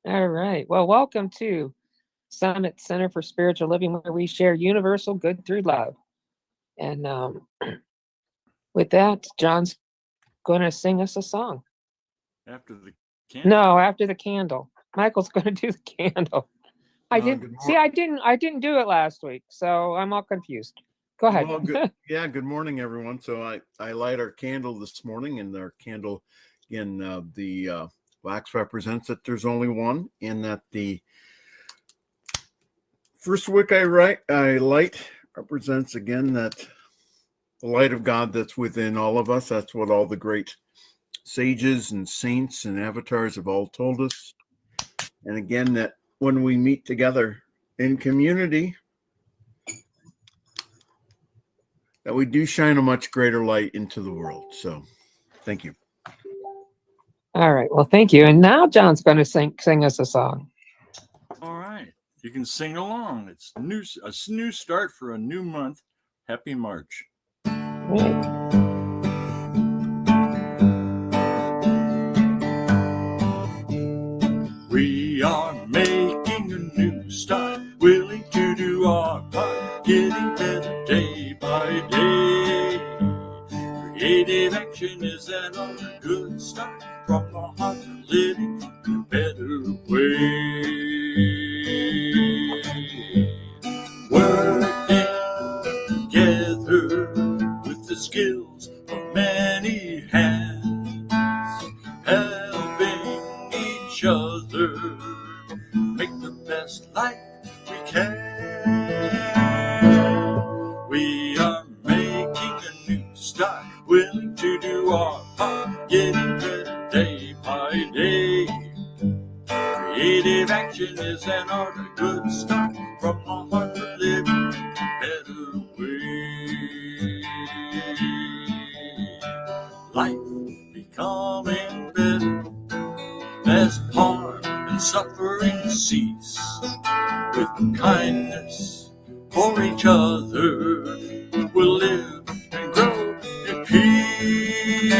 All right. Well, welcome to Summit Center for Spiritual Living, where we share universal good through love. And with that, John's going to sing us a song. After the candle? No, after the candle. Michael's going to do the candle. I didn't do it last week, so I'm all confused. Go ahead. Well, good morning, everyone. So I light our candle this morning, and our candle in the wax represents that there's only one, and that the first wick I light represents again that the light of God that's within all of us. That's what all the great sages and saints and avatars have all told us. And again, that when we meet together in community, that we do shine a much greater light into the world. So thank you. All right. Well, thank you. And now John's going to sing us a song. All right. You can sing along. It's a new start for a new month. Happy March. Right. We are making a new start, willing to do our part, getting better day by day. Creative action is an all a good start, from the heart to living in a better way. Working together with the skills of many hands, helping each other make the best life we can. We are making a new start, willing to do our part, getting better day by day. Creative action is an art, a good start, from the heart to living a better way. Life becoming better as harm and suffering cease. With kindness for each other, we'll live and grow in peace.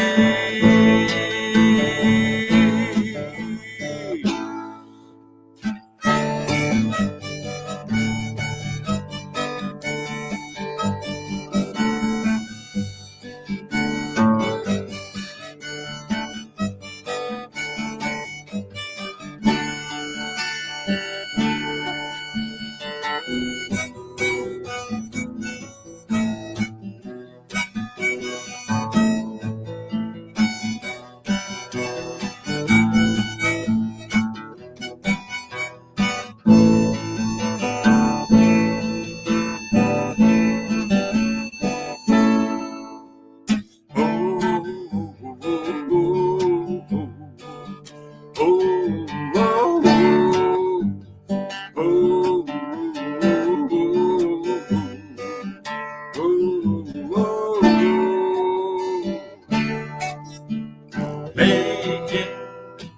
Making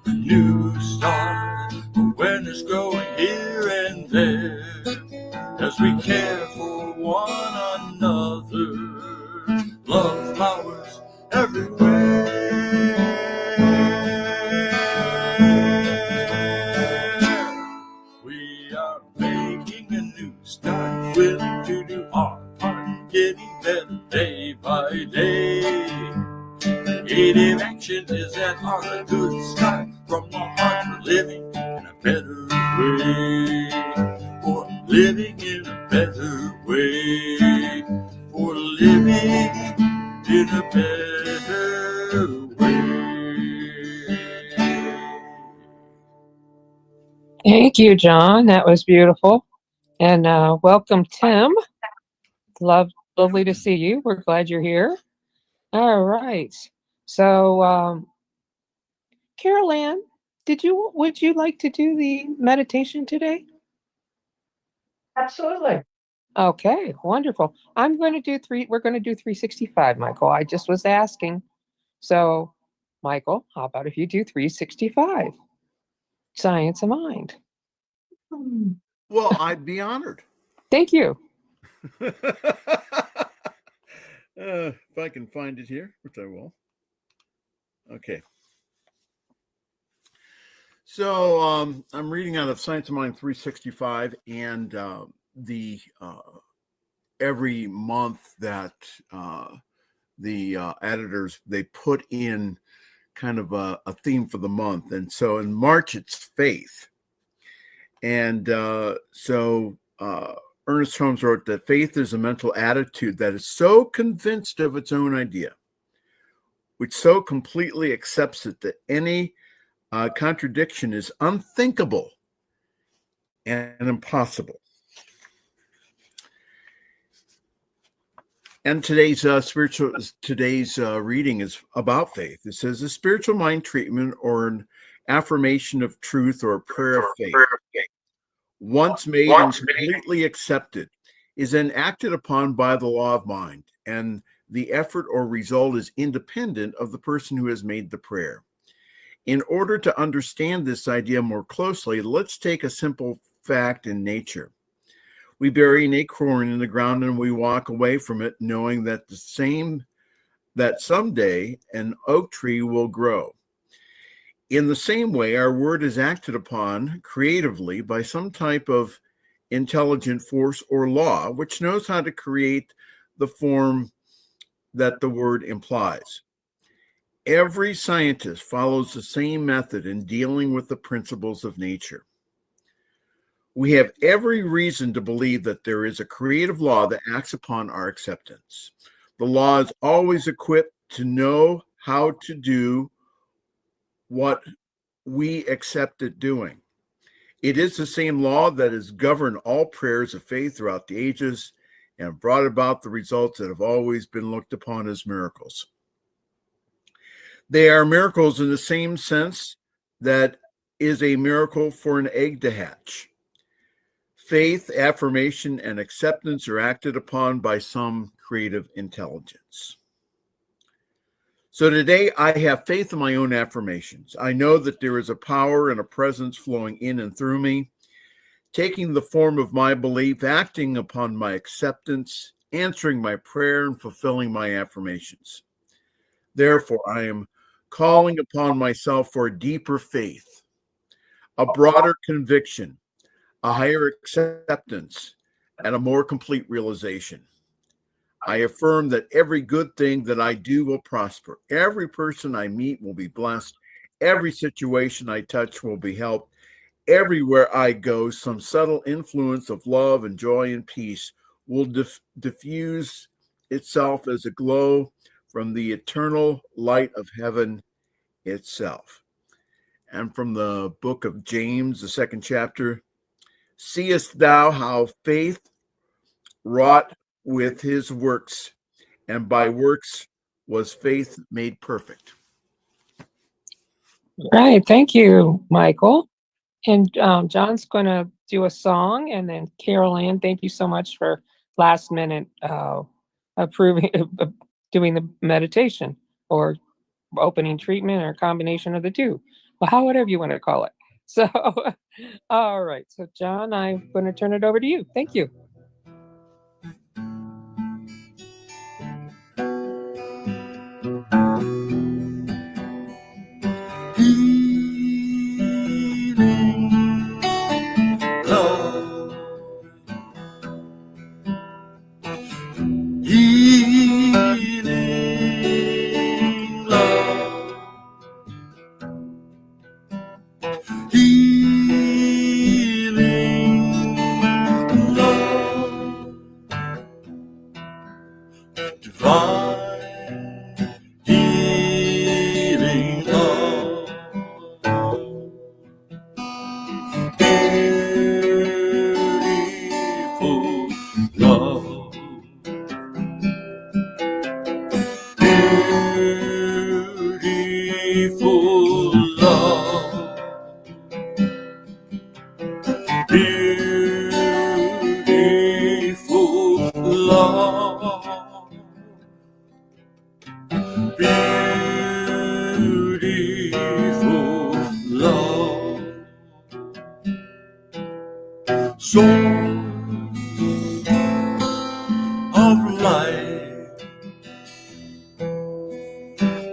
a new start, awareness growing here and there, as we care for one another, love flowers everywhere. We are making a new start, willing to do our part, getting better day by day. Creative action is an art, a good start, from the heart for living in a better way. For living in a better way. For living in a better way. Thank you, John. That was beautiful. And welcome, Tim. Lovely to see you. We're glad you're here. All right. So, Carol Ann, would you like to do the meditation today? Absolutely. Okay, wonderful. We're going to do 365, Michael. I just was asking. So, Michael, how about if you do 365? Science of mind. Well, I'd be honored. Thank you. If I can find it here, which I will. Okay. So I'm reading out of Science of Mind 365, and the every month that the editors, they put in kind of a theme for the month. And so in March, it's faith. And so Ernest Holmes wrote that faith is a mental attitude that is so convinced of its own idea, which so completely accepts it that any contradiction is unthinkable and impossible. And today's reading is about faith. It says a spiritual mind treatment or an affirmation of truth or a prayer of faith, once made and completely accepted, is then acted upon by the law of mind, and the effort or result is independent of the person who has made the prayer. In order to understand this idea more closely, let's take a simple fact in nature. We bury an acorn in the ground and we walk away from it knowing that someday an oak tree will grow. In the same way, our word is acted upon creatively by some type of intelligent force or law, which knows how to create the form that the word implies. Every scientist follows the same method in dealing with the principles of nature. We have every reason to believe that there is a creative law that acts upon our acceptance. The law is always equipped to know how to do what we accept it doing. It is the same law that has governed all prayers of faith throughout the ages and brought about the results that have always been looked upon as miracles. They are miracles in the same sense that is a miracle for an egg to hatch. Faith, affirmation, and acceptance are acted upon by some creative intelligence. So today I have faith in my own affirmations. I know that there is a power and a presence flowing in and through me, taking the form of my belief, acting upon my acceptance, answering my prayer, and fulfilling my affirmations. Therefore, I am calling upon myself for a deeper faith, a broader conviction, a higher acceptance, and a more complete realization. I affirm that every good thing that I do will prosper. Every person I meet will be blessed. Every situation I touch will be helped. Everywhere I go, some subtle influence of love and joy and peace will diffuse itself as a glow from the eternal light of heaven itself. And from the book of James, the 2nd chapter, seest thou how faith wrought with his works, and by works was faith made perfect. Right. Thank you, Michael. And John's going to do a song, and then Carol Ann, thank you so much for last minute approving doing the meditation or opening treatment or a combination of the two. Well, whatever you want to call it. So, all right. So, John, I'm going to turn it over to you. Thank you.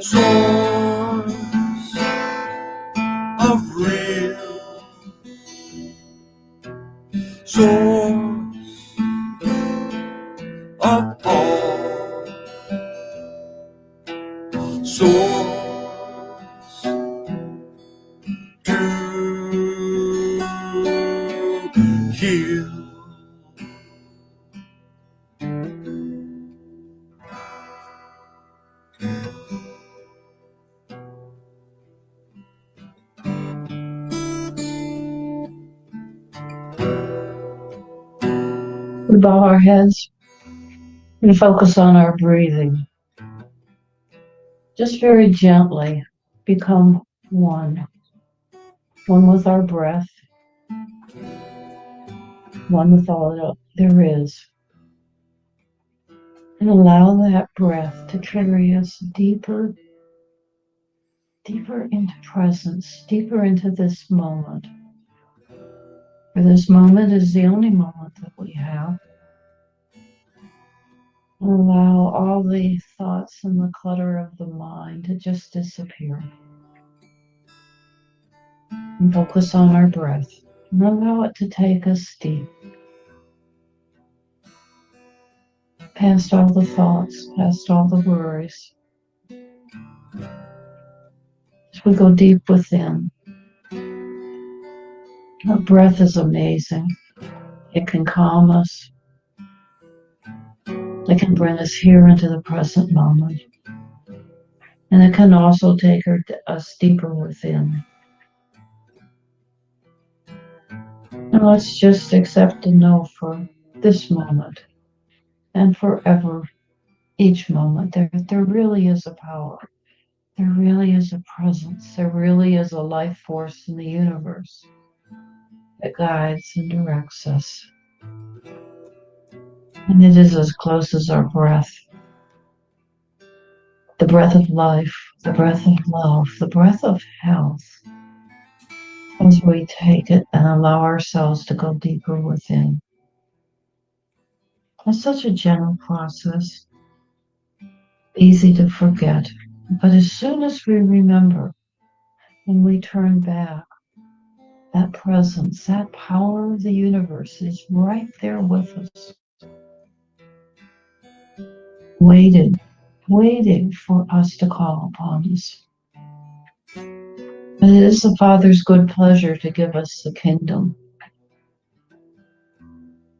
Source of real source to heal. We bow our heads and focus on our breathing. Just very gently become one. One with our breath. One with all that there is. And allow that breath to carry us deeper, deeper into presence, deeper into this moment. For this moment is the only moment that we have. And allow all the thoughts and the clutter of the mind to just disappear. And focus on our breath. And allow it to take us deep. Past all the thoughts, past all the worries. As we go deep within. Our breath is amazing. It can calm us. It can bring us here into the present moment. And it can also take us deeper within. And let's just accept and know for this moment and forever, each moment, there really is a power. There really is a presence. There really is a life force in the universe that guides and directs us. And it is as close as our breath. The breath of life, the breath of love, the breath of health. As we take it and allow ourselves to go deeper within. It's such a gentle process. Easy to forget. But as soon as we remember and we turn back, that presence, that power of the universe is right there with us. Waiting for us to call upon us. But it is the Father's good pleasure to give us the kingdom.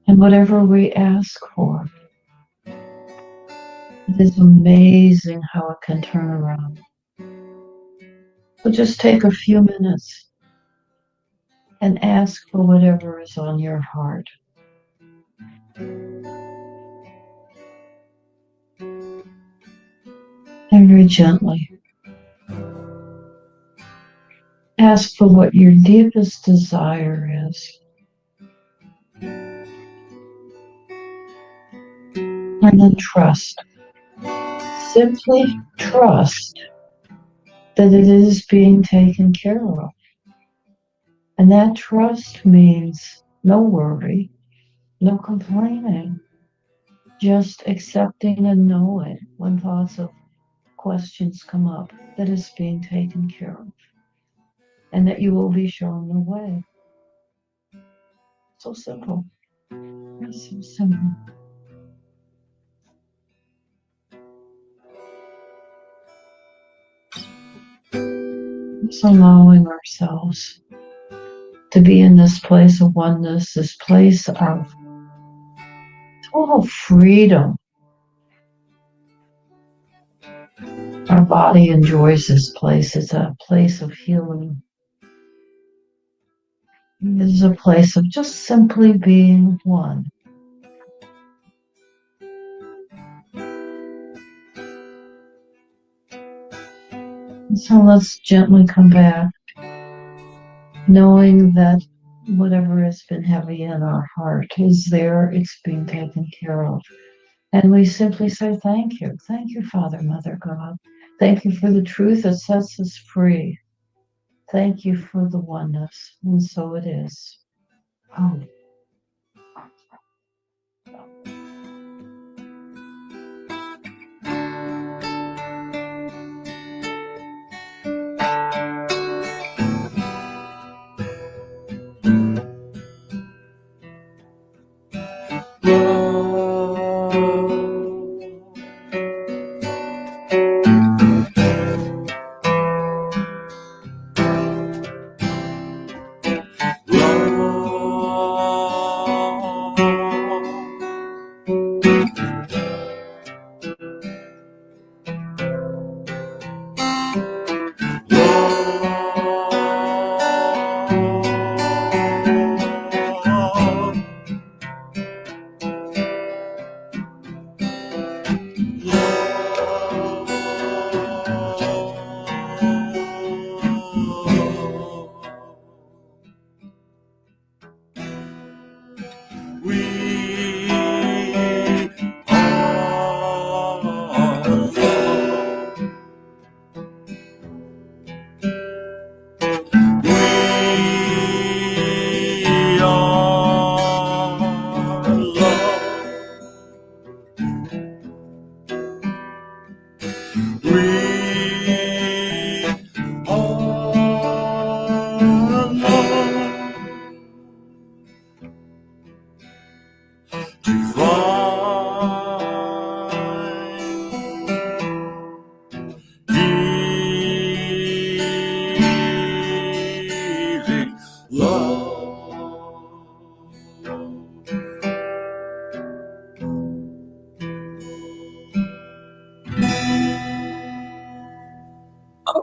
And whatever we ask for, it is amazing how it can turn around. So just take a few minutes and ask for whatever is on your heart. And very gently ask for what your deepest desire is. And then trust. Simply trust that it is being taken care of. And that trust means no worry, no complaining, just accepting and knowing when thoughts of questions come up that is being taken care of and that you will be shown the way. So simple. It's so simple. Just allowing ourselves to be in this place of oneness, this place of total freedom. Our body enjoys this place. It's a place of healing. It is a place of just simply being one. And so let's gently come back, knowing that whatever has been heavy in our heart is there, it's being taken care of. And we simply say, thank you. Thank you, Father, Mother, God. Thank you for the truth that sets us free. Thank you for the oneness. And so it is. Oh.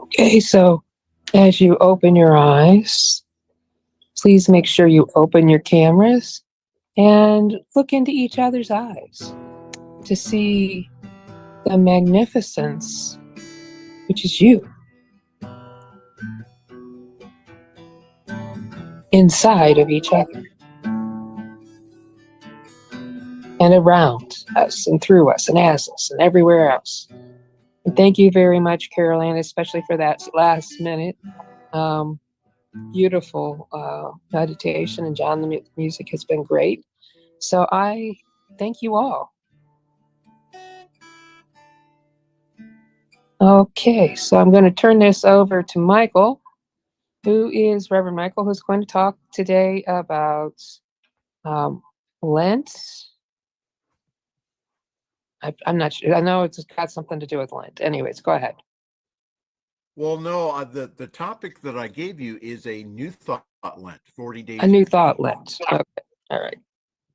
Okay, so as you open your eyes, please make sure you open your cameras and look into each other's eyes to see the magnificence, which is you, inside of each other and around us and through us and as us and everywhere else. And thank you very much, Caroline, especially for that last minute. Beautiful meditation, and John, the music has been great. So I thank you all. Okay, so I'm going to turn this over to Michael, who is Reverend Michael, who's going to talk today about Lent. I'm not sure. I know it's got something to do with Lent. Anyways, go ahead. Well, no, the topic that I gave you is a New Thought Lent, 40 days. A New Thought Lent. Okay, all right.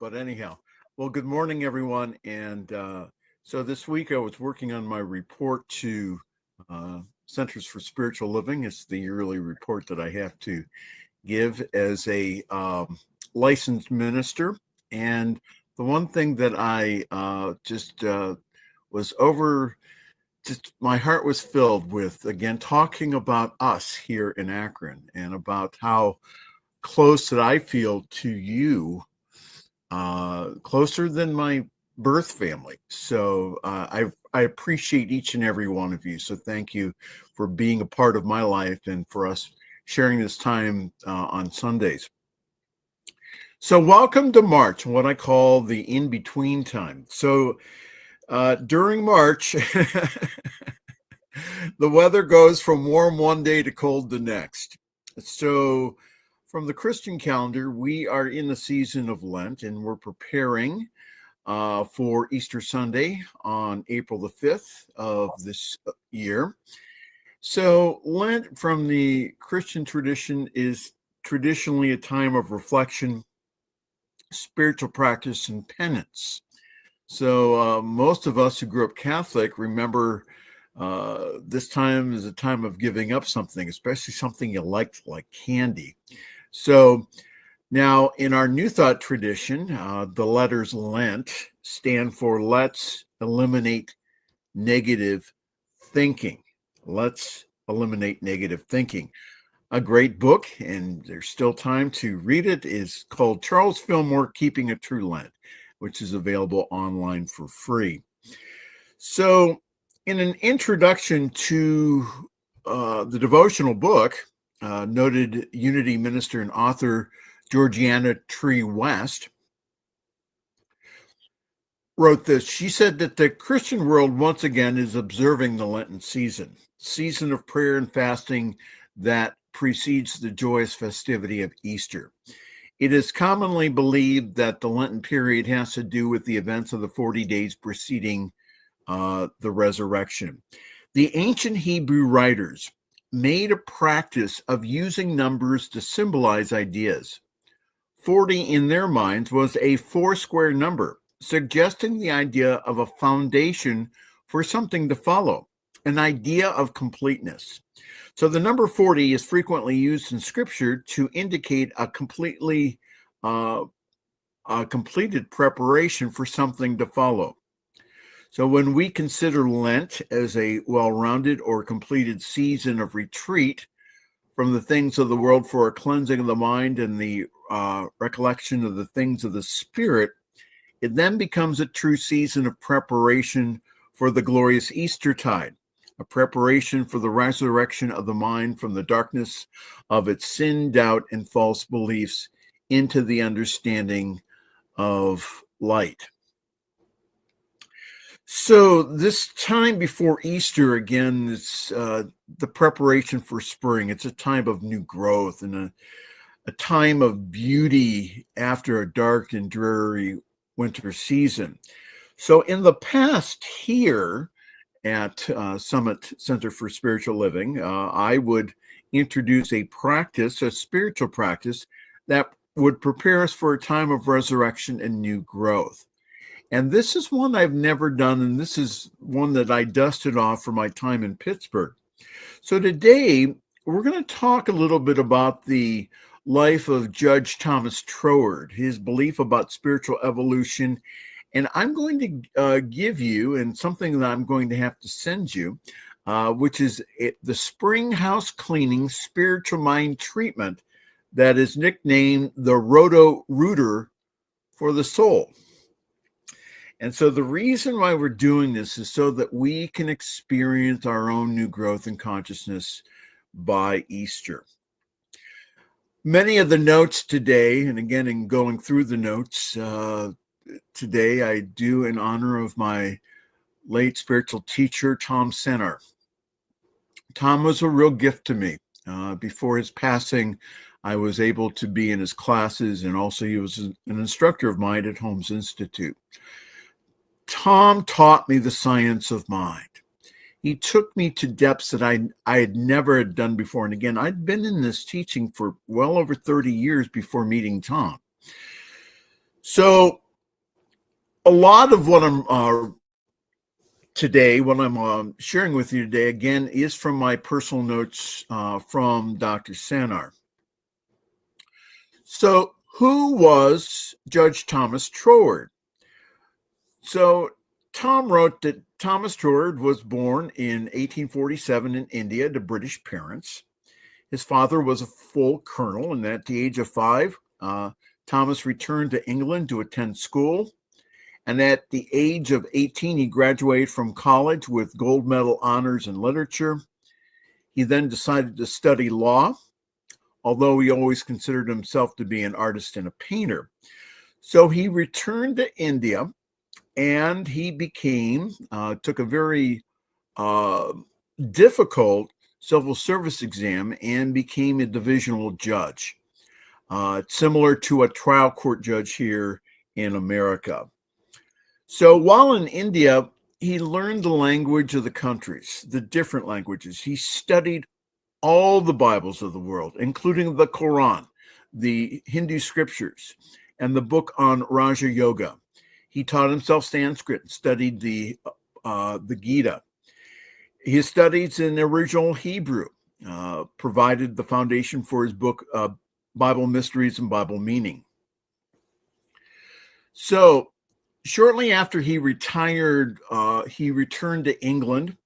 But anyhow, well, good morning, everyone. And so this week I was working on my report to Centers for Spiritual Living. It's the yearly report that I have to give as a licensed minister. And the one thing that I my heart was filled with, again, talking about us here in Akron and about how close that I feel to you, closer than my birth family. So I appreciate each and every one of you. So thank you for being a part of my life and for us sharing this time on Sundays. So welcome to March, what I call the in-between time. So during March, the weather goes from warm one day to cold the next. So from the Christian calendar, we are in the season of Lent, and we're preparing for Easter Sunday on April the 5th of this year. So Lent from the Christian tradition is traditionally a time of reflection, spiritual practice, and penance. So most of us who grew up Catholic remember this time is a time of giving up something, especially something you liked, like candy. So now in our New Thought tradition, the letters Lent stand for Let's Eliminate Negative Thinking. Let's Eliminate Negative Thinking. A great book, and there's still time to read it, is called Charles Fillmore, Keeping a True Lent, which is available online for free. So in an introduction to the devotional book, noted Unity minister and author Georgiana Tree West wrote this. She said that the Christian world once again is observing the Lenten season of prayer and fasting that precedes the joyous festivity of Easter. It is commonly believed that the Lenten period has to do with the events of the 40 days preceding the resurrection. The ancient Hebrew writers made a practice of using numbers to symbolize ideas. 40 in their minds was a four-square number, suggesting the idea of a foundation for something to follow, an idea of completeness. So the number 40 is frequently used in Scripture to indicate a completed preparation for something to follow. So when we consider Lent as a well-rounded or completed season of retreat from the things of the world for a cleansing of the mind and the recollection of the things of the Spirit, it then becomes a true season of preparation for the glorious Eastertide, a preparation for the resurrection of the mind from the darkness of its sin, doubt, and false beliefs into the understanding of light. So this time before Easter, again, it's the preparation for spring. It's a time of new growth and a time of beauty after a dark and dreary winter season. So in the past here at Summit Center for Spiritual Living, I would introduce a spiritual practice that would prepare us for a time of resurrection and new growth. And this is one I've never done, and this is one that I dusted off for my time in Pittsburgh. So today we're going to talk a little bit about the life of Judge Thomas Troward, his belief about spiritual evolution. And I'm going to give you, and something that I'm going to have to send you, which is the Spring House Cleaning Spiritual Mind Treatment that is nicknamed the Roto-Rooter for the Soul. And so the reason why we're doing this is so that we can experience our own new growth in consciousness by Easter. Many of the notes today, and again, in going through the notes today, I do in honor of my late spiritual teacher, Tom Senar. Tom was a real gift to me. Before his passing, I was able to be in his classes, and also he was an instructor of mine at Holmes Institute. Tom taught me the science of mind. He took me to depths that I had never done before. And again, I'd been in this teaching for well over 30 years before meeting Tom. So a lot of what I'm sharing with you today, again, is from my personal notes from Dr. Senar. So who was Judge Thomas Troward? So Tom wrote that Thomas Troward was born in 1847 in India to British parents. His father was a full colonel, and at the age of 5, Thomas returned to England to attend school. And at the age of 18, he graduated from college with gold medal honors in literature. He then decided to study law, although he always considered himself to be an artist and a painter. So he returned to India, and he took a very difficult civil service exam and became a divisional judge, similar to a trial court judge here in America. So while in India, he learned the language of the countries, the different languages. He studied all the Bibles of the world, including the Quran, the Hindu scriptures, and the book on Raja Yoga. He taught himself Sanskrit and studied the Gita. His studies in original Hebrew provided the foundation for his book, Bible Mysteries and Bible Meaning. So shortly after he retired, he returned to England,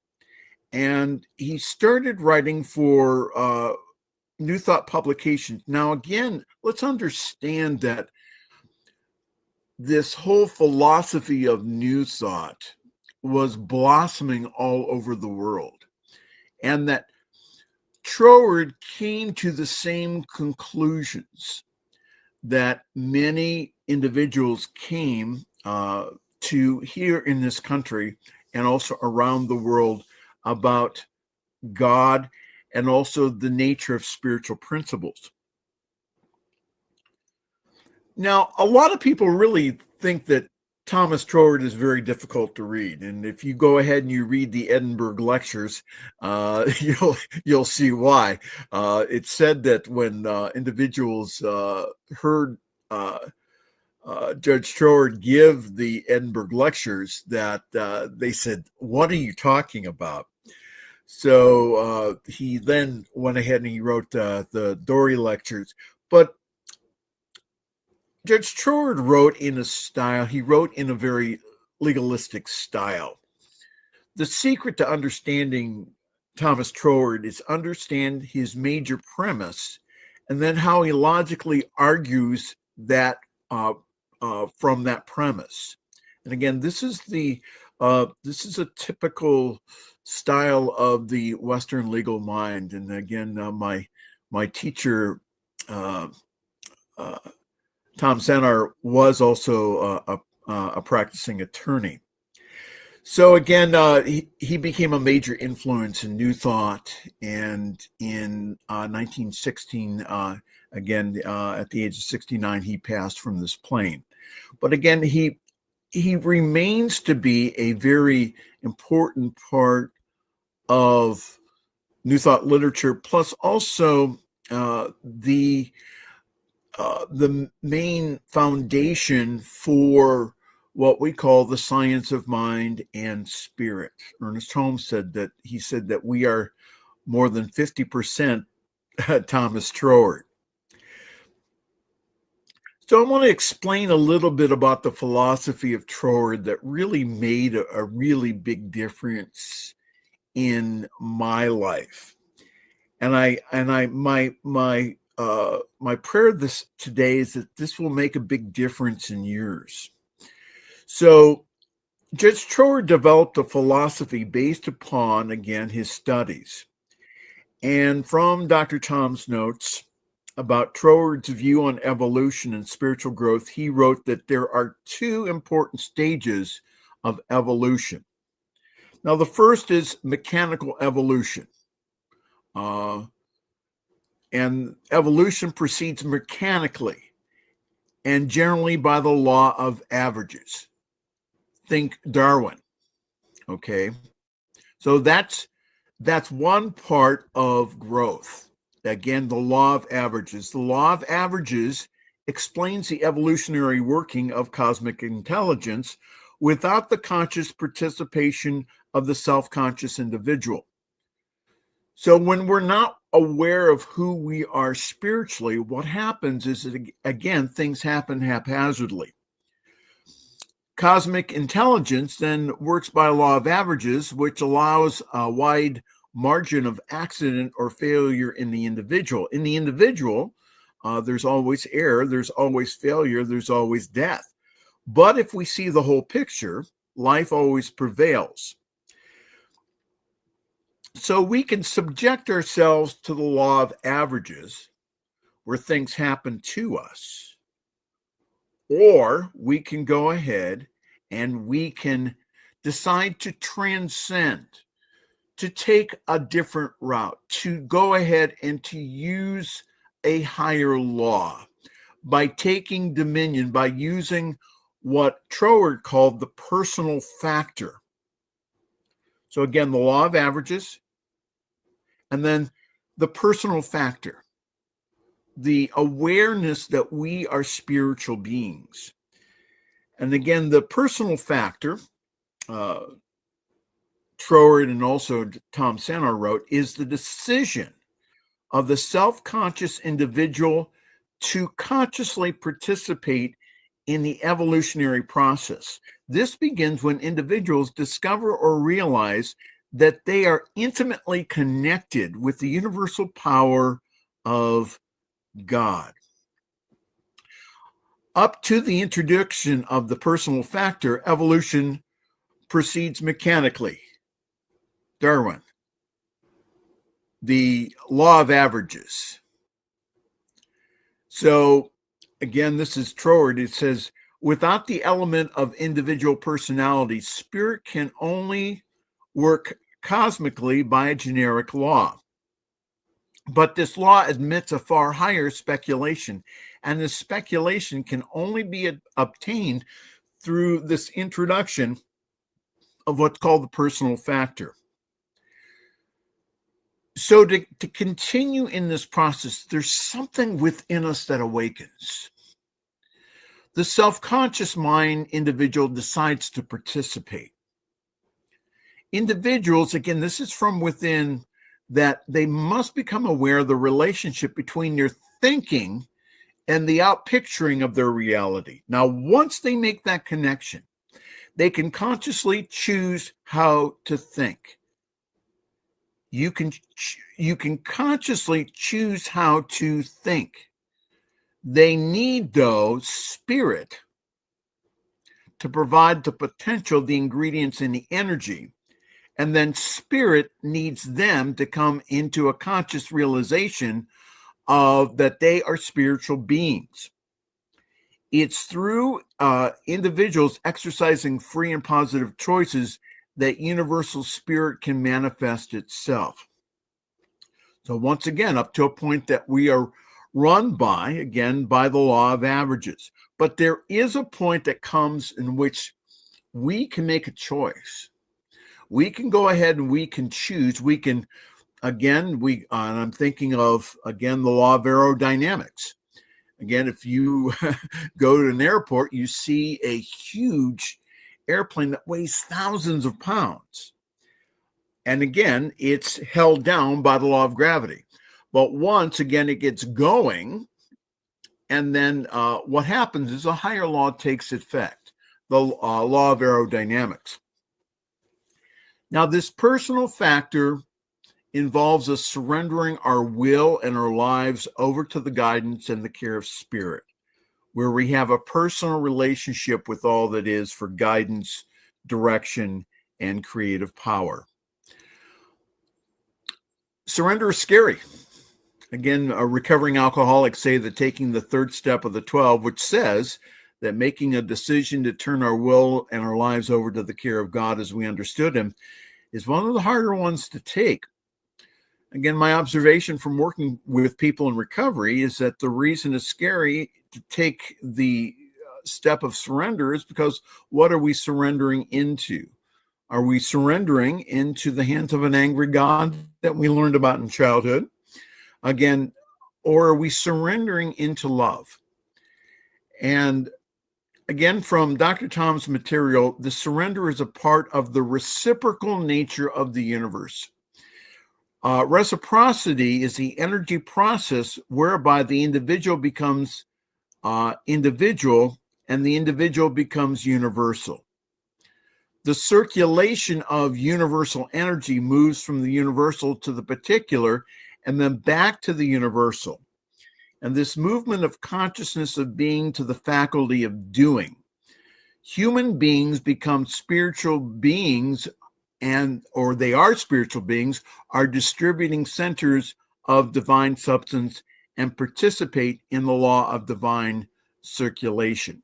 and he started writing for New Thought publications. Now, again, let's understand that this whole philosophy of New Thought was blossoming all over the world, and that Troward came to the same conclusions that many individuals came to here in this country and also around the world about God and also the nature of spiritual principles. Now, a lot of people really think that Thomas Troward is very difficult to read, and if you go ahead and you read the Edinburgh Lectures, you'll see why. It's said that when individuals heard Judge Troward give the Edinburgh Lectures, that they said, "What are you talking about?" So he then went ahead and he wrote the Dorey Lectures, but Judge Troward wrote in a very legalistic style. The secret to understanding Thomas Troward is understand his major premise and then how he logically argues that from that premise. And again, this is a typical style of the Western legal mind. And again, my teacher, Tom Senar, was also a practicing attorney. So again, he became a major influence in New Thought, and in 1916, again, at the age of 69, he passed from this plane. But again, he remains to be a very important part of New Thought literature, plus also the main foundation for what we call the science of mind and spirit. Ernest Holmes said that we are more than 50% Thomas Troward. So I want to explain a little bit about the philosophy of Troward that really made a really big difference in my life. And my prayer today is that this will make a big difference in yours. So Judge Troward developed a philosophy based upon, again, his studies. And from Dr. Tom's notes about Troward's view on evolution and spiritual growth, he wrote that there are two important stages of evolution. Now, the first is mechanical evolution. And evolution proceeds mechanically and generally by the law of averages. Think Darwin. Okay. So that's one part of growth. Again, the law of averages. The law of averages explains the evolutionary working of cosmic intelligence without the conscious participation of the self-conscious individual. So when we're not aware of who we are spiritually, what happens is that, again, things happen haphazardly. Cosmic intelligence then works by a law of averages, which allows a wide margin of accident or failure in the individual. In the individual, there's always error, there's always failure, there's always death. But if we see the whole picture, life always prevails. So we can subject ourselves to the law of averages where things happen to us, or we can go ahead and we can decide to transcend, to take a different route, to go ahead and to use a higher law by taking dominion, by using what Troward called the personal factor. So again, the law of averages, and then the personal factor, the awareness that we are spiritual beings. And again, the personal factor, Troward and also Tom Sanar wrote, is the decision of the self-conscious individual to consciously participate in the evolutionary process. This begins when individuals discover or realize that they are intimately connected with the universal power of God. Up to the introduction of the personal factor, evolution proceeds mechanically. Darwin, the law of averages. So again, this is Troward. It says, without the element of individual personality, spirit can only work cosmically by a generic law. But this law admits a far higher speculation, and this speculation can only be obtained through this introduction of what's called the personal factor. So to continue in this process, there's something within us that awakens. The self-conscious mind individual decides to participate. Individuals, again, this is from within, that they must become aware of the relationship between their thinking and the outpicturing of their reality. Now, once they make that connection, they can consciously choose how to think. You can consciously choose how to think. They need, though, spirit to provide the potential, the ingredients, and the energy. And then spirit needs them to come into a conscious realization of that they are spiritual beings. It's through individuals exercising free and positive choices that universal spirit can manifest itself. So once again, up to a point that we are run by, again, by the law of averages. But there is a point that comes in which we can make a choice. We can go ahead and we can choose. We can, again, and I'm thinking of, again, the law of aerodynamics. Again, if you go to an airport, you see a huge airplane that weighs thousands of pounds. And again, it's held down by the law of gravity. But once again, it gets going, and then what happens is a higher law takes effect, the law of aerodynamics. Now, this personal factor involves us surrendering our will and our lives over to the guidance and the care of spirit, where we have a personal relationship with all that is for guidance, direction, and creative power. Surrender is scary. Again, recovering alcoholics say that taking the third step of the 12, which says that making a decision to turn our will and our lives over to the care of God as we understood him, is one of the harder ones to take. Again, my observation from working with people in recovery is that the reason it's scary to take the step of surrender is because what are we surrendering into? Are we surrendering into the hands of an angry God that we learned about in childhood? Again, or are we surrendering into love? And again, from Dr. Tom's material, the surrender is a part of the reciprocal nature of the universe. Reciprocity is the energy process whereby the individual becomes individual and the individual becomes universal. The circulation of universal energy moves from the universal to the particular and then back to the universal. And this movement of consciousness of being to the faculty of doing. Human beings become spiritual beings, or they are spiritual beings, are distributing centers of divine substance and participate in the law of divine circulation.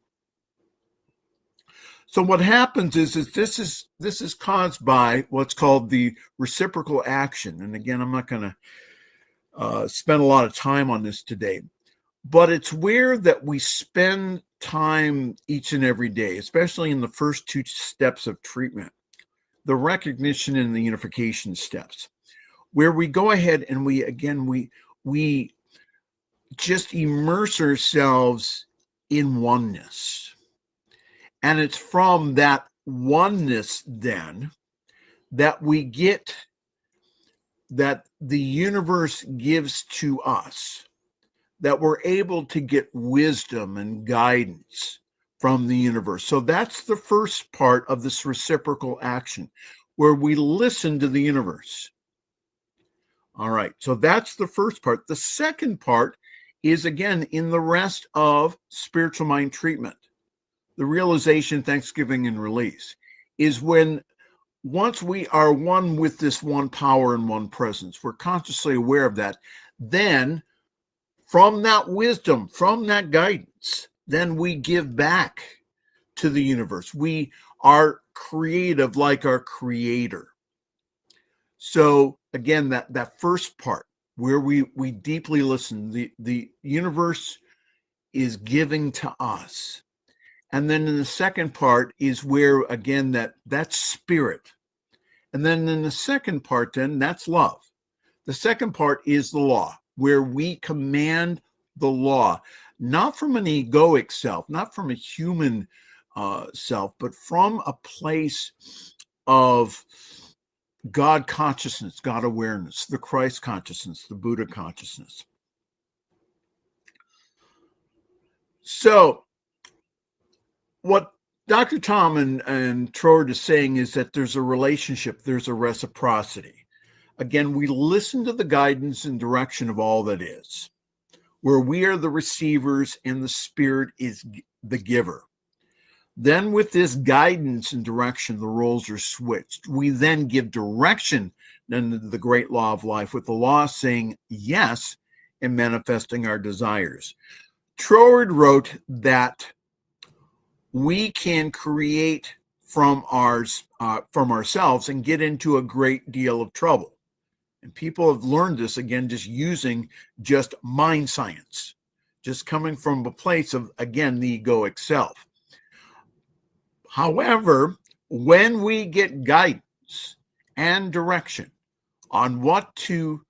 So what happens is this is caused by what's called the reciprocal action. And again, I'm not going to spend a lot of time on this today, but it's where that we spend time each and every day, especially in the first two steps of treatment, the recognition and the unification steps, where we go ahead and we just immerse ourselves in oneness. And it's from that oneness then that we get, that the universe gives to us, that we're able to get wisdom and guidance from the universe. So that's the first part of this reciprocal action, where we listen to the universe. All right, so that's the first part. The second part is, again, in the rest of spiritual mind treatment. The realization, thanksgiving, and release is when once we are one with this one power and one presence, we're consciously aware of that, then from that wisdom, from that guidance, then we give back to the universe. We are creative like our creator. So again, that first part where we deeply listen, the universe is giving to us. And then in the second part is where, again, that's spirit. And then in the second part, then that's love. The second part is the law, where we command the law, not from an egoic self, not from a human self, but from a place of God consciousness, God awareness, the Christ consciousness, the Buddha consciousness. So what Dr. Tom and Troward is saying is that there's a relationship, there's a reciprocity. Again, we listen to the guidance and direction of all that is, where we are the receivers and the spirit is the giver. Then with this guidance and direction, the roles are switched. We then give direction then the great law of life, with the law saying yes and manifesting our desires. Troward wrote that we can create from ourselves and get into a great deal of trouble. And people have learned this, again, just using just mind science, just coming from a place of, again, the egoic self. However, when we get guidance and direction on what to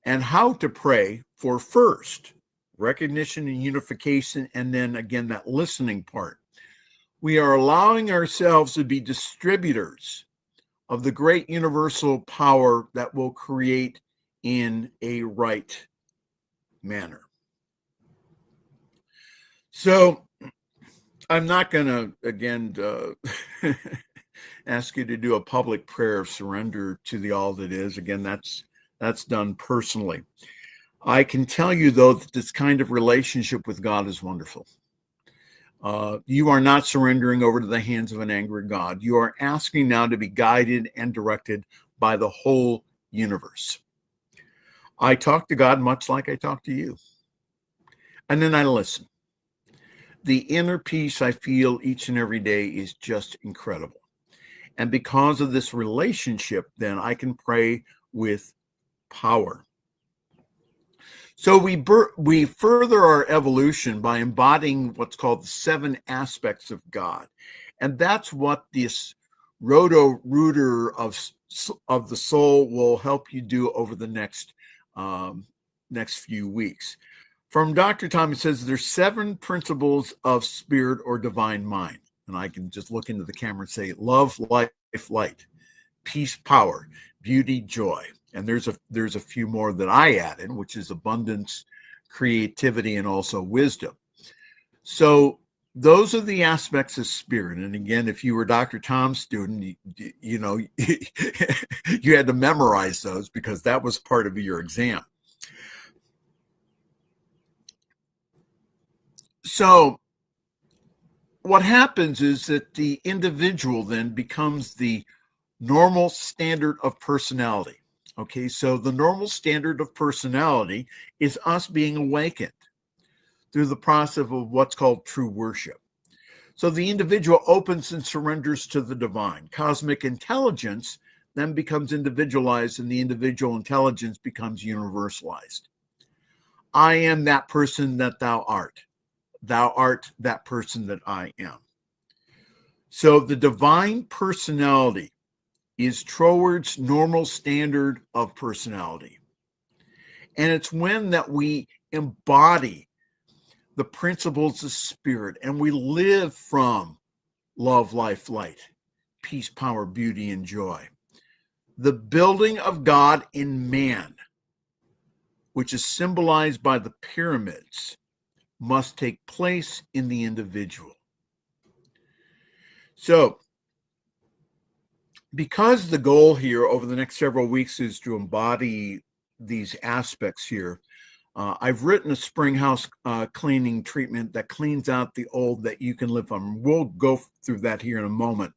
and how to pray for first, recognition and unification, and then again, that listening part, we are allowing ourselves to be distributors of the great universal power that will create in a right manner. So I'm not going to, again, ask you to do a public prayer of surrender to the all that is. Again, that's done personally. I can tell you, though, that this kind of relationship with God is wonderful. You are not surrendering over to the hands of an angry God. You are asking now to be guided and directed by the whole universe. I talk to God much like I talk to you. And then I listen. The inner peace I feel each and every day is just incredible. And because of this relationship, then I can pray with power. So we further our evolution by embodying what's called the 7 aspects of God. And that's what this Roto-Rooter of the soul will help you do over the next few weeks. From Dr. Tom, it says there's 7 principles of spirit or divine mind. And I can just look into the camera and say love, life, light, peace, power, beauty, joy. And there's a few more that I added, which is abundance, creativity, and also wisdom. So those are the aspects of spirit. And again, if you were Dr. Tom's student, you know, you had to memorize those because that was part of your exam. So what happens is that the individual then becomes the normal standard of personality. Okay, so the normal standard of personality is us being awakened through the process of what's called true worship. So the individual opens and surrenders to the divine. Cosmic intelligence then becomes individualized, and the individual intelligence becomes universalized. I am that person that thou art. Thou art that person that I am. So the divine personality is Trower's normal standard of personality. And it's when that we embody the principles of spirit and we live from love, life, light, peace, power, beauty, and joy. The building of God in man, which is symbolized by the pyramids, must take place in the individual. So, because the goal here over the next several weeks is to embody these aspects here, I've written a spring house cleaning treatment that cleans out the old that you can live on. We'll go through that here in a moment.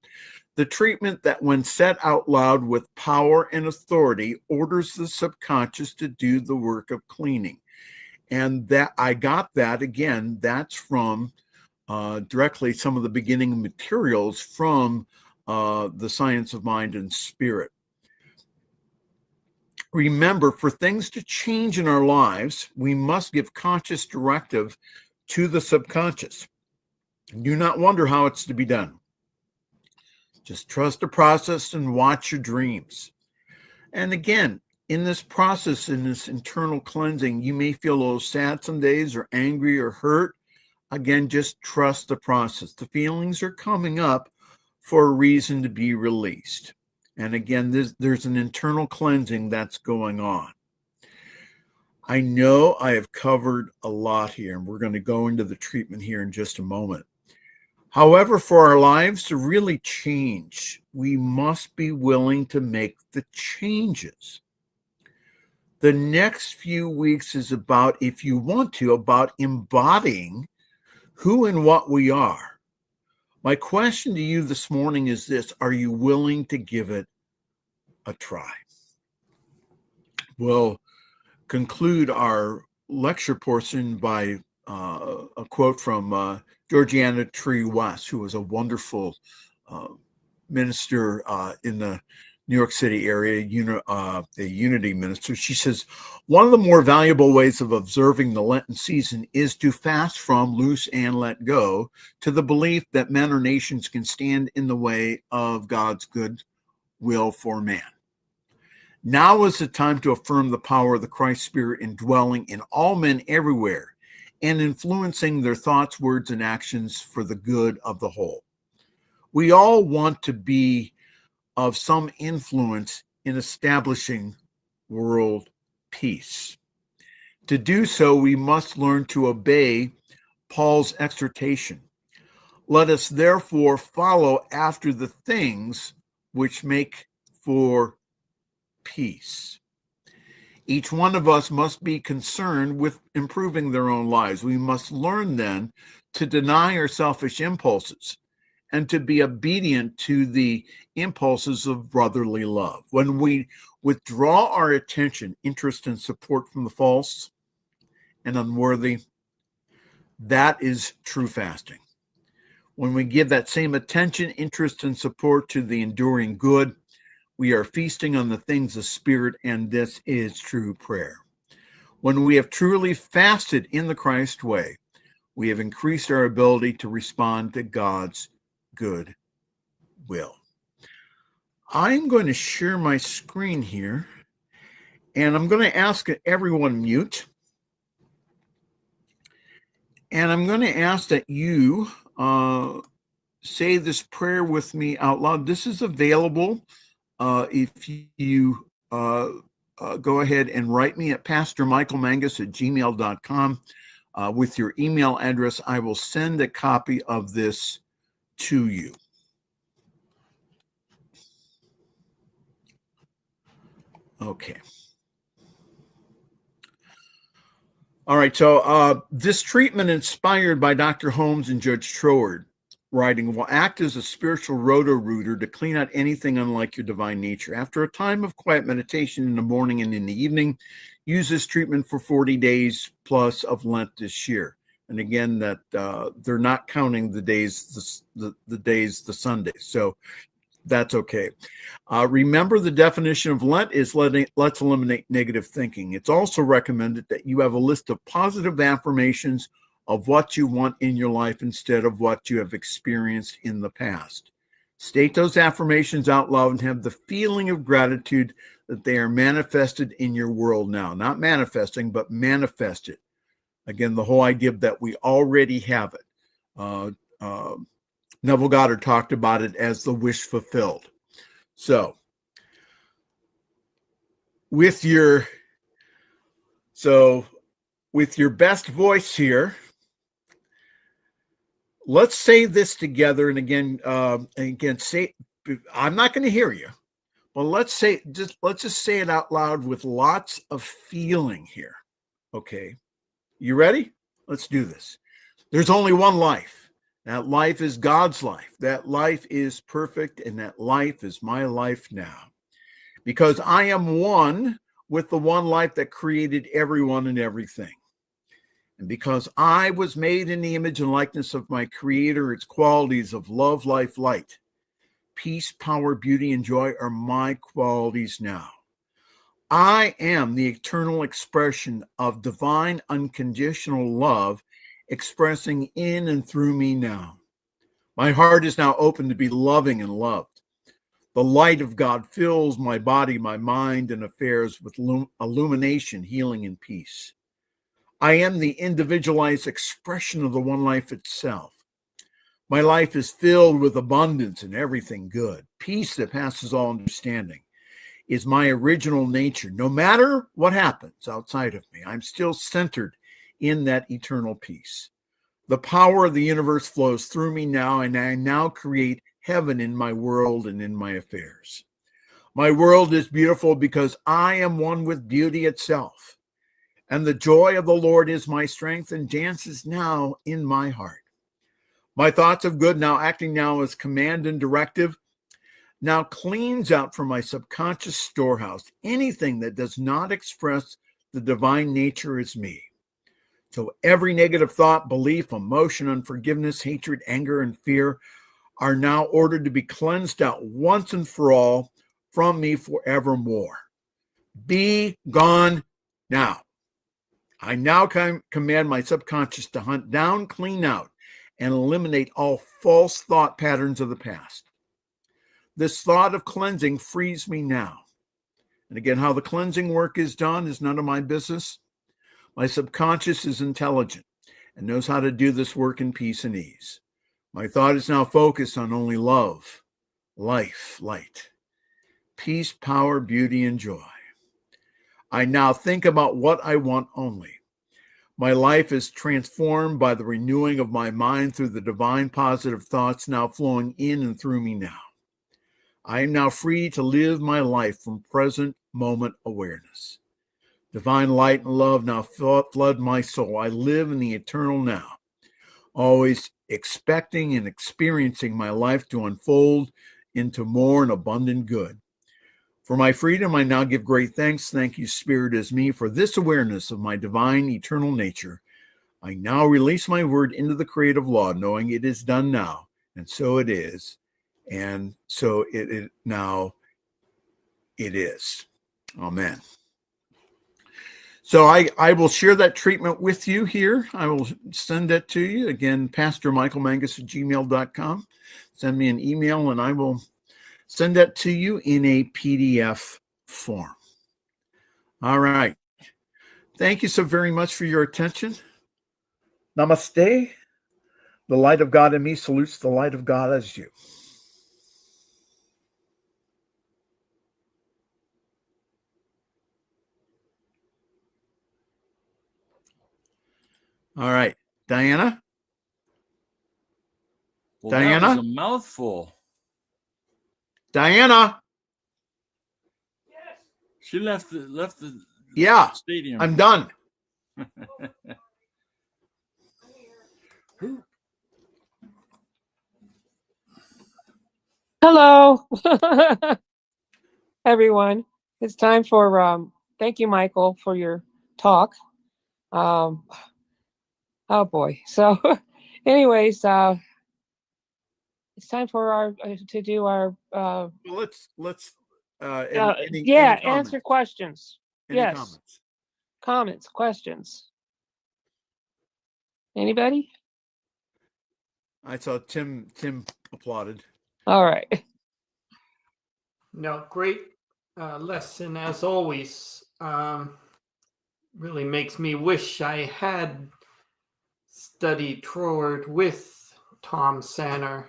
The treatment that, when said out loud with power and authority, orders the subconscious to do the work of cleaning. And that I got that, again, that's from directly some of the beginning materials from the Science of Mind and Spirit. Remember, for things to change in our lives, we must give conscious directive to the subconscious. Do not wonder how it's to be done. Just trust the process and watch your dreams. And again, in this process, in this internal cleansing, you may feel a little sad some days or angry or hurt. Again, just trust the process. The feelings are coming up for a reason to be released. And again, there's an internal cleansing that's going on. I know I have covered a lot here, and we're going to go into the treatment here in just a moment. However, for our lives to really change, we must be willing to make the changes. The next few weeks is about, if you want to, about embodying who and what we are. My question to you this morning is this: are you willing to give it a try? We'll conclude our lecture portion by a quote from Georgiana Tree West, who was a wonderful minister in the New York City area, a Unity minister. She says, one of the more valuable ways of observing the Lenten season is to fast from, loose, and let go to the belief that men or nations can stand in the way of God's good will for man. Now is the time to affirm the power of the Christ Spirit indwelling in all men everywhere and influencing their thoughts, words, and actions for the good of the whole. We all want to be of some influence in establishing world peace. To do so, we must learn to obey Paul's exhortation. Let us therefore follow after the things which make for peace. Each one of us must be concerned with improving their own lives. We must learn then to deny our selfish impulses and to be obedient to the impulses of brotherly love. When we withdraw our attention, interest, and support from the false and unworthy, that is true fasting. When we give that same attention, interest, and support to the enduring good, we are feasting on the things of spirit, and this is true prayer. When we have truly fasted in the Christ way, we have increased our ability to respond to God's good will. I'm going to share my screen here, and I'm going to ask everyone mute. And I'm going to ask that you say this prayer with me out loud. This is available if you go ahead and write me at pastormichaelmangus@gmail.com with your email address. I will send a copy of this to you. Okay. All right, so this treatment inspired by Dr. Holmes and Judge Troward, writing, will act as a spiritual roto-rooter to clean out anything unlike your divine nature. After a time of quiet meditation in the morning and in the evening, use this treatment for 40 days plus of Lent this year. And again, that they're not counting the days, the Sundays. So that's okay. Remember, the definition of Lent is let's eliminate negative thinking. It's also recommended that you have a list of positive affirmations of what you want in your life instead of what you have experienced in the past. State those affirmations out loud and have the feeling of gratitude that they are manifested in your world now. Not manifesting, but manifested. Again, the whole idea that we already have it. Neville Goddard talked about it as the wish fulfilled. So, with your best voice here, let's say this together. And again, say, I'm not going to hear you, but let's just say it out loud with lots of feeling here. Okay, you ready? Let's do this. There's only one life. That life is God's life. That life is perfect, and that life is my life now. Because I am one with the one life that created everyone and everything. And because I was made in the image and likeness of my Creator, its qualities of love, life, light, peace, power, beauty, and joy are my qualities now. I am the eternal expression of divine unconditional love expressing in and through me now. My heart is now open to be loving and loved. The light of God fills my body, my mind, and affairs with illumination, healing, and peace. I am the individualized expression of the one life itself. My life is filled with abundance and everything good. Peace that passes all understanding is my original nature. No matter what happens outside of me, I'm still centered in that eternal peace. The power of the universe flows through me now, and I now create heaven in my world and in my affairs. My world is beautiful because I am one with beauty itself, and the joy of the Lord is my strength and dances now in my heart. My thoughts of good, now acting now as command and directive, now cleans out from my subconscious storehouse anything that does not express the divine nature as me. So every negative thought, belief, emotion, unforgiveness, hatred, anger, and fear are now ordered to be cleansed out once and for all from me forevermore. Be gone now. I now command my subconscious to hunt down, clean out, and eliminate all false thought patterns of the past. This thought of cleansing frees me now. And again, how the cleansing work is done is none of my business. My subconscious is intelligent and knows how to do this work in peace and ease. My thought is now focused on only love, life, light. peace, power, beauty, and joy. I now think about what I want only. My life is transformed by the renewing of my mind through the divine positive thoughts now flowing in and through me now. I am now free to live my life from present moment awareness. Divine light and love now flood my soul. I live in the eternal now, always expecting and experiencing my life to unfold into more and abundant good. For my freedom, I now give great thanks. Thank you, Spirit, as me, for this awareness of my divine eternal nature. I now release my word into the creative law, knowing it is done now, and so it is, and so it now it is. Amen. So I will share that treatment with you here. I will send that to you. Again, pastormichaelmangus@gmail.com. Send me an email, and I will send that to you in a PDF form. All right. Thank you so very much for your attention. Namaste. The light of God in me salutes the light of God as you. All right. Diana? Well, Diana? that was a mouthful. Diana? She left the Yeah, stadium. I'm done. Hello, everyone. It's time for thank you, Michael, for your talk. Oh boy. So, anyways, it's time for our to do our Well, let's any yeah, comments? answer questions. Any Yes. Comments, questions. Anybody? I saw Tim applauded. All right. No, great lesson as always. Really makes me wish I had studied Troward with Tom Sanner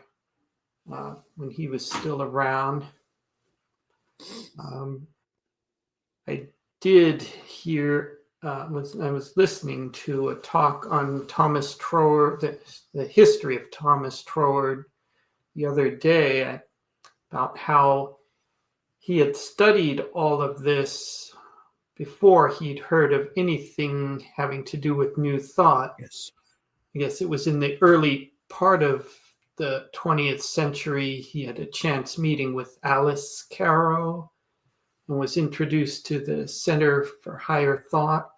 when he was still around. I did hear, I was listening to a talk on Thomas Troward, the history of Thomas Troward the other day, about how he had studied all of this before he'd heard of anything having to do with New Thought. Yes. I guess it was in the early part of the 20th century. He had a chance meeting with Alice Caro and was introduced to the Center for Higher Thought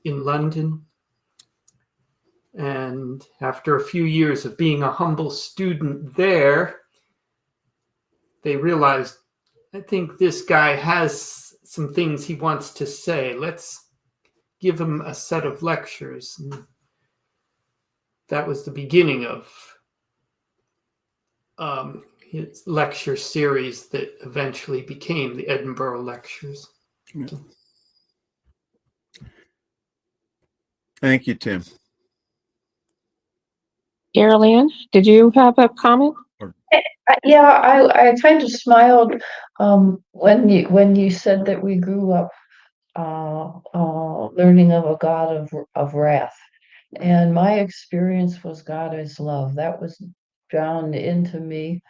in London. And after a few years of being a humble student there, they realized, I think this guy has some things he wants to say. Let's give him a set of lectures. And that was the beginning of his lecture series that eventually became the Edinburgh Lectures. Yeah. Thank you, Tim. Carol, did you have a comment? Yeah, I kind of smiled when you said that we grew up learning of a God of wrath, and my experience was God is love. That was drowned into me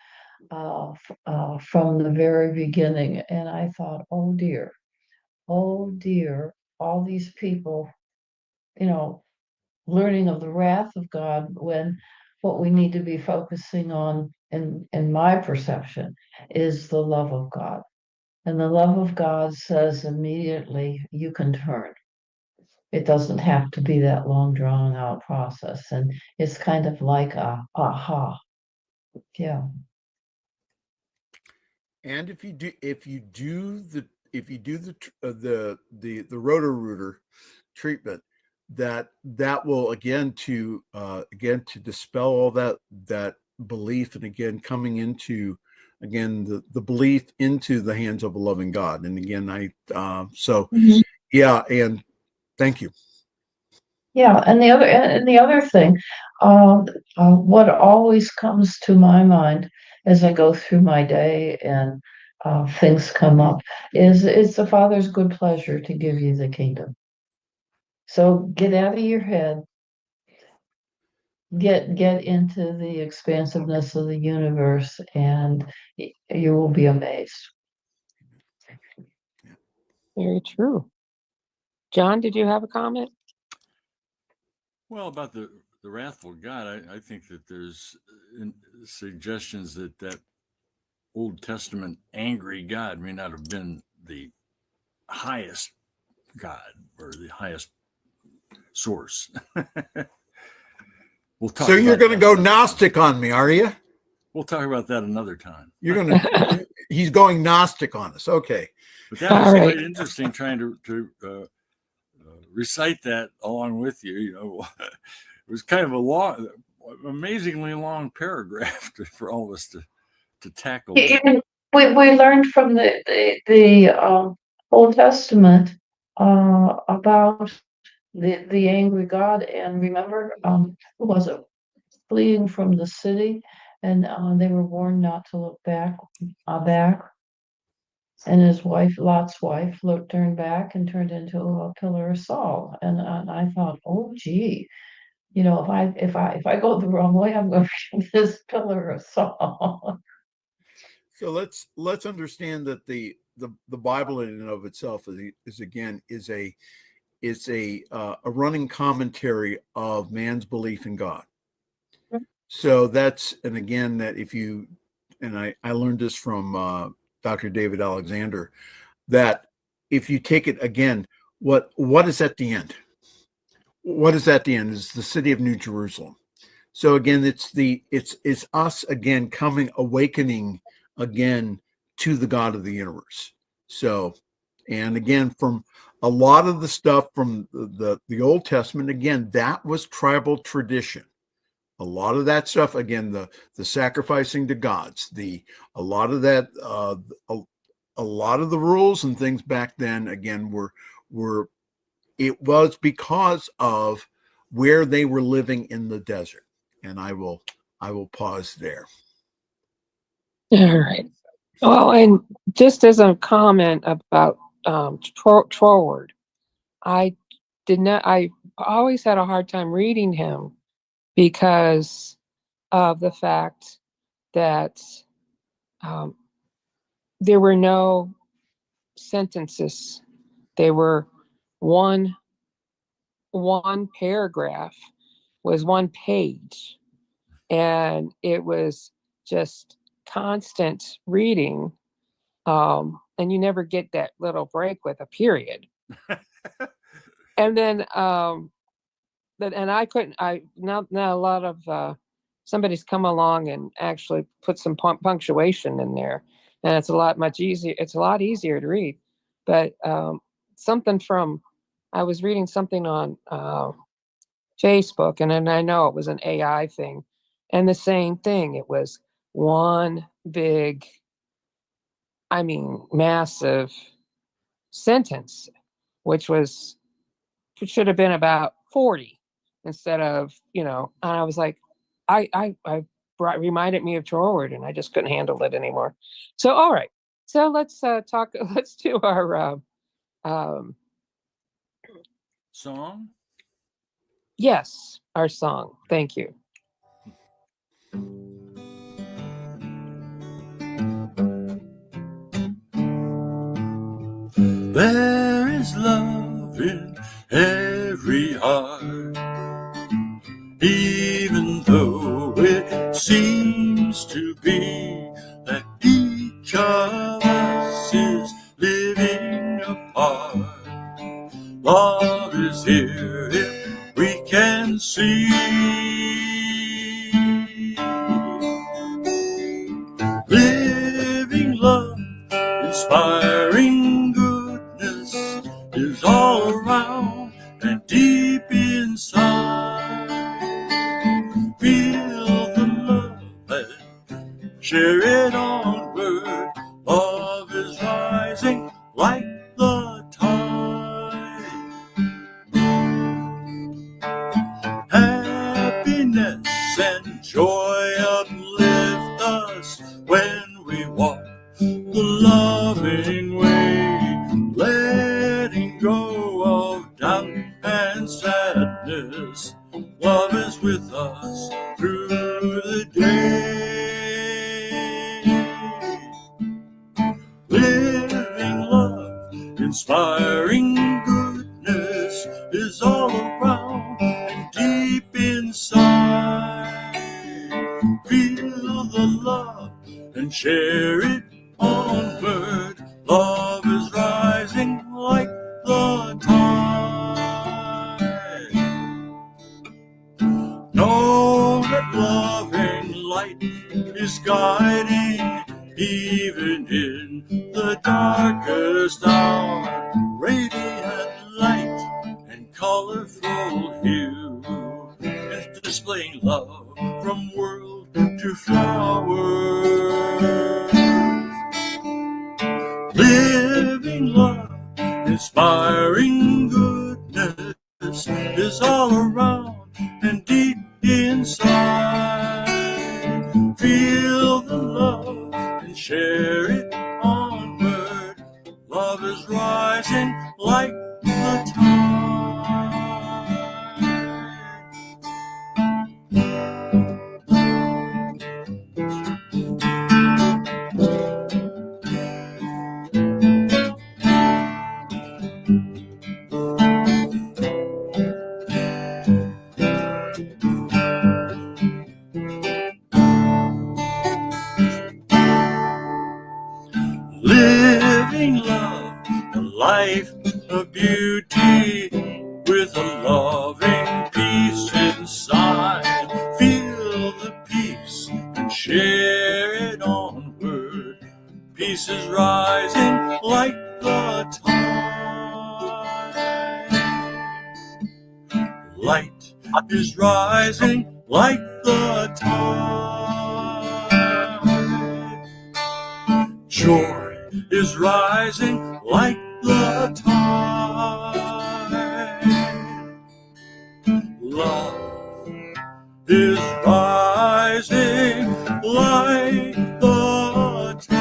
from the very beginning, and I thought, oh dear, all these people, learning of the wrath of God when what we need to be focusing on, in my perception, is the love of God. And the love of God says immediately you can turn. It doesn't have to be that long drawn out process. And it's kind of like a aha. Yeah. And if you do the Roto-Rooter treatment, that will again to dispel all that belief, and again coming into the belief into the hands of a loving God. And again, yeah, and thank you. Yeah, and the other thing, what always comes to my mind as I go through my day and things come up, is it's the Father's good pleasure to give you the kingdom. So get out of your head, get into the expansiveness of the universe, and you will be amazed. Very true. John, did you have a comment? Well, about the wrathful God, I think that there's suggestions that Old Testament angry God may not have been the highest God or the highest source. We'll talk. So you're about going to that go Gnostic on me, are you? We'll talk about that another time. You're going to. He's going Gnostic on us. Okay. But that was All right. quite interesting trying to recite that along with you. You know, it was kind of a long, amazingly long paragraph for all of us to tackle. We learned from the Old Testament about the angry God, and remember, who was it? Fleeing from the city, and they were warned not to look back. And his wife, Lot's wife, turned back and turned into a pillar of salt. And I thought, oh, gee, if I go the wrong way, I'm going to be this pillar of salt. So let's understand that the Bible in and of itself is a running commentary of man's belief in God. So and again, that if you, and I learned this from Dr. David Alexander, that if you take it again, what is at the end? What is at the end is the city of New Jerusalem. So again, it's us again awakening again to the God of the universe. So, and again, from a lot of the stuff from the Old Testament, again, that was tribal tradition. A lot of that stuff, again, the sacrificing to gods, a lot of that, a lot of the rules and things back then, again, it was because of where they were living in the desert. And I will pause there. All right. Well, and just as a comment about Troward, I always had a hard time reading him because of the fact that there were no sentences. They were one paragraph was one page, and it was just constant reading, and you never get that little break with a period. And then and I couldn't. Now a lot of somebody's come along and actually put some punctuation in there, and it's a lot easier. It's a lot easier to read. But I was reading something on Facebook, and then I know it was an AI thing, and the same thing. It was one big, massive sentence, which should have been about 40 instead of, and I was like, reminded me of Troward, and I just couldn't handle it anymore. So, all right. So let's do our song. Yes, our song. Thank you. There is love in every heart, even though it seems to be that each of us is living apart. Love is here if we can see. Living love, inspiring goodness is all around and deep inside. Feel the love and share it onward. Love is rising like the tide. Happiness and joy uplift us when we walk the line. fun and sadness. Love is with us through the day. Living love, inspiring goodness is all around and deep inside. Feel the love and share it onward. Love is rising like the tide. Know that loving light is guiding even in the darkest hour. Radiant light and colorful hue is displaying love from world to flower. Living love, inspiring goodness is all around and deep inside. Feel the love and share it onward. Love is rising like the tide. Living love, a life of beauty with a loving peace inside. Feel the peace and share it onward. Peace is rising like the tide. Light is rising like the tide. Joy is rising like the tide. Love is rising like the tide.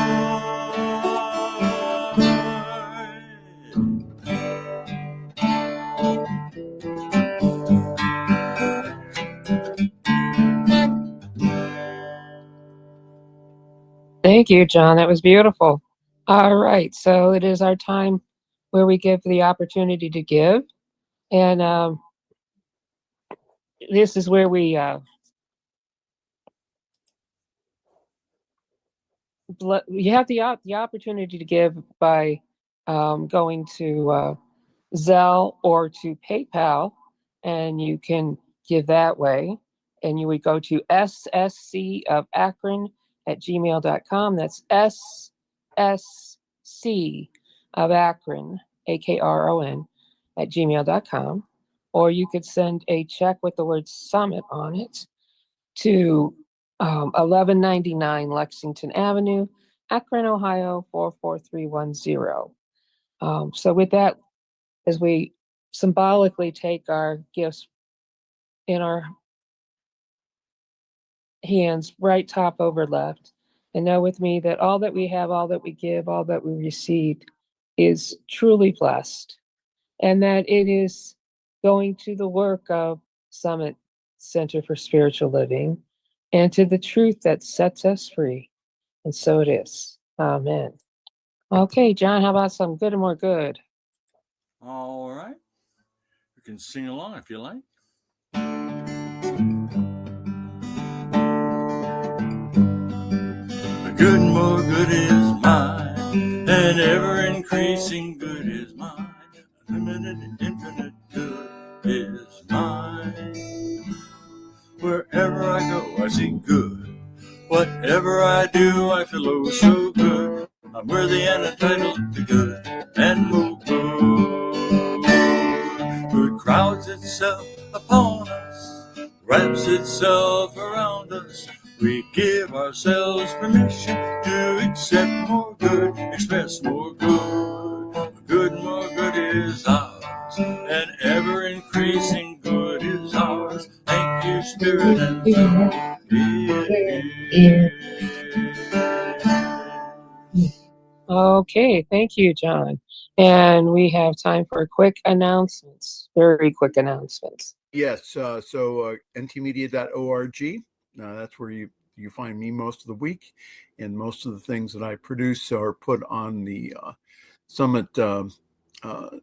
Thank you, John. That was beautiful. All right, so it is our time where we give the opportunity to give, and this is where we you have the opportunity to give by going to Zelle or to PayPal, and you can give that way. And you would go to sscofakron@gmail.com. That's SSC of Akron, AKRON, @gmail.com. Or you could send a check with the word summit on it to 1199 Lexington Avenue, Akron, Ohio, 44310. So with that, as we symbolically take our gifts in our hands, right top over left, and know with me that all that we have, all that we give, all that we received is truly blessed, and that it is going to the work of Summit Center for Spiritual Living and to the truth that sets us free. And so it is. Amen. Okay, John, how about some good and more good? All right. You can sing along if you like. The good and more good is mine, and ever increasing good is mine. Unlimited and infinite good is mine. Wherever I go, I see good. Whatever I do, I feel oh so good. I'm worthy and entitled to good and more good. Good crowds itself upon us, wraps itself around us. We give ourselves permission to accept more good, express more good. Good, more good is ours, and ever increasing good is ours. Thank you, Spirit, and so it is. Okay, thank you, John. And we have time for quick announcements, very quick announcements. Yes. So ntmedia.org. That's where you find me most of the week, and most of the things that I produce are put on the Summit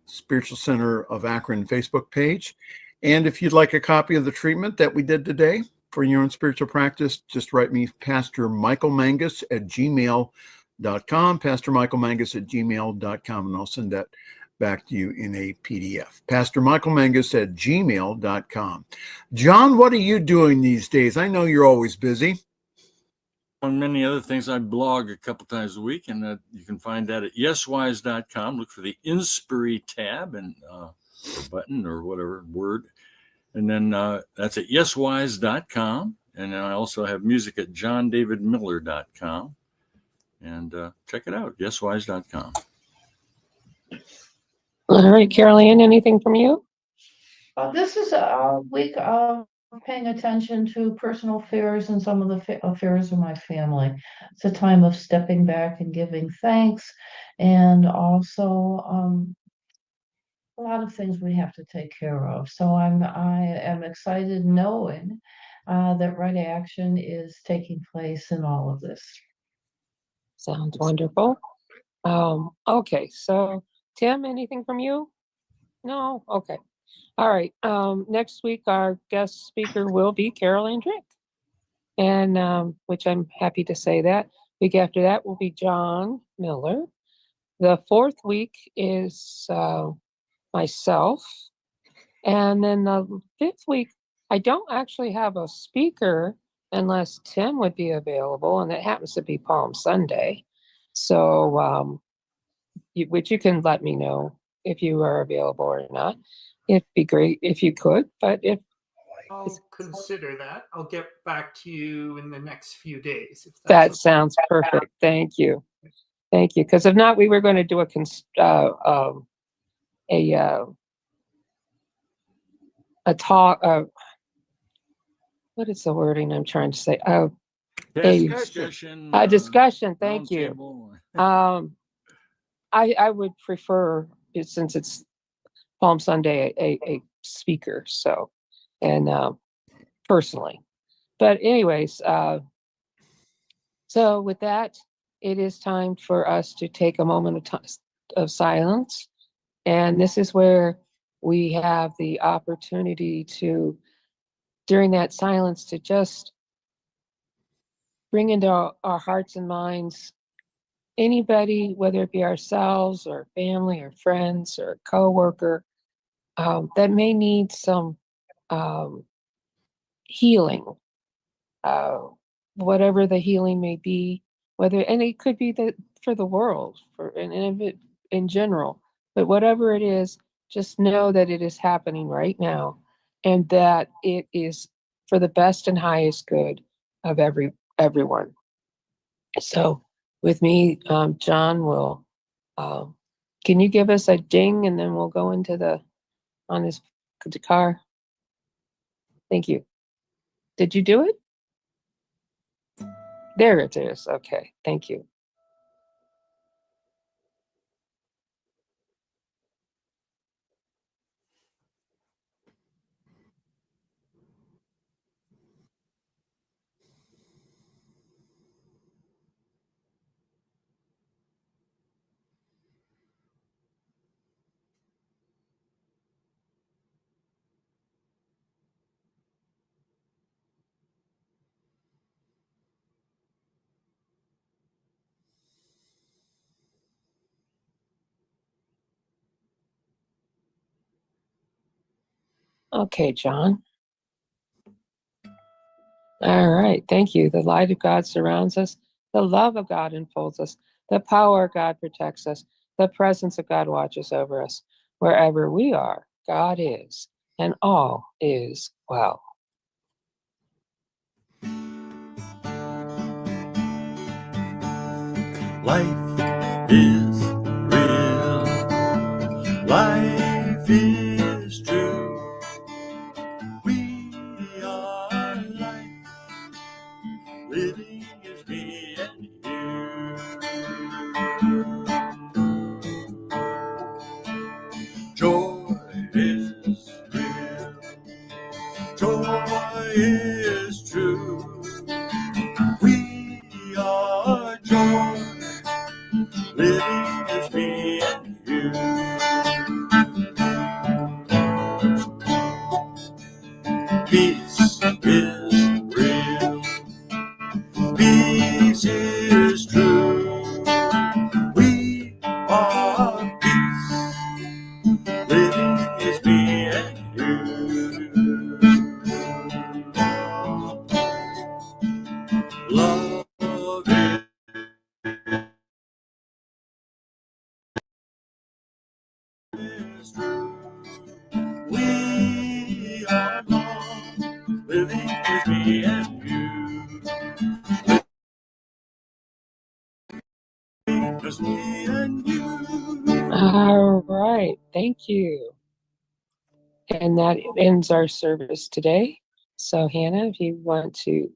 Spiritual Center of Akron Facebook page. And if you'd like a copy of the treatment that we did today for your own spiritual practice, just write me, Pastor Michael Mangus at gmail.com, Pastor Michael Mangus at gmail.com, and I'll send that back to you in a PDF. Pastor Michael Mangus at gmail.com. John, what are you doing these days? I know you're always busy. On many other things, I blog a couple times a week, and you can find that at yeswise.com. Look for the Inspiry tab and or button or whatever word. And then that's at yeswise.com. And then I also have music at johndavidmiller.com. And check it out, yeswise.com. All right, Carol Ann, anything from you? This is a week of paying attention to personal affairs and some of the affairs of my family. It's a time of stepping back and giving thanks, and also a lot of things we have to take care of. So I am excited knowing that right action is taking place in all of this. Sounds wonderful. Okay, so Tim, anything from you? No? Okay. All right. Next week, our guest speaker will be Carol Ann Drake, and which I'm happy to say that. Week after that will be John Miller. The fourth week is myself. And then the fifth week, I don't actually have a speaker unless Tim would be available, and it happens to be Palm Sunday. So, which you can let me know if you are available or not. It'd be great if you could, but if I'll consider that. I'll get back to you in the next few days. If that that's okay. sounds perfect. Thank you. Thank you. Because if not, we were going to do a talk. What is the wording I'm trying to say? Discussion. A discussion. Thank you. Roundtable. I would prefer, since it's Palm Sunday, a speaker. So, and personally, but anyways, so with that, it is time for us to take a moment of silence, and this is where we have the opportunity to, during that silence, to just bring into our hearts and minds anybody, whether it be ourselves or family or friends or a coworker, that may need some healing, whatever the healing may be, and it could be for the world, in general, but whatever it is, just know that it is happening right now, and that it is for the best and highest good of everyone. So with me, John will, can you give us a ding, and then we'll go into on his car? Thank you. Did you do it? There it is. Okay. Thank you. Okay, John. All right. Thank you. The light of God surrounds us. The love of God enfolds us. The power of God protects us. The presence of God watches over us. Wherever we are, God is, and all is well. Life is real. Life is true. We are life. Living is me and you. just me and you. All right. Thank you. And that ends our service today. So, Hannah, if you want to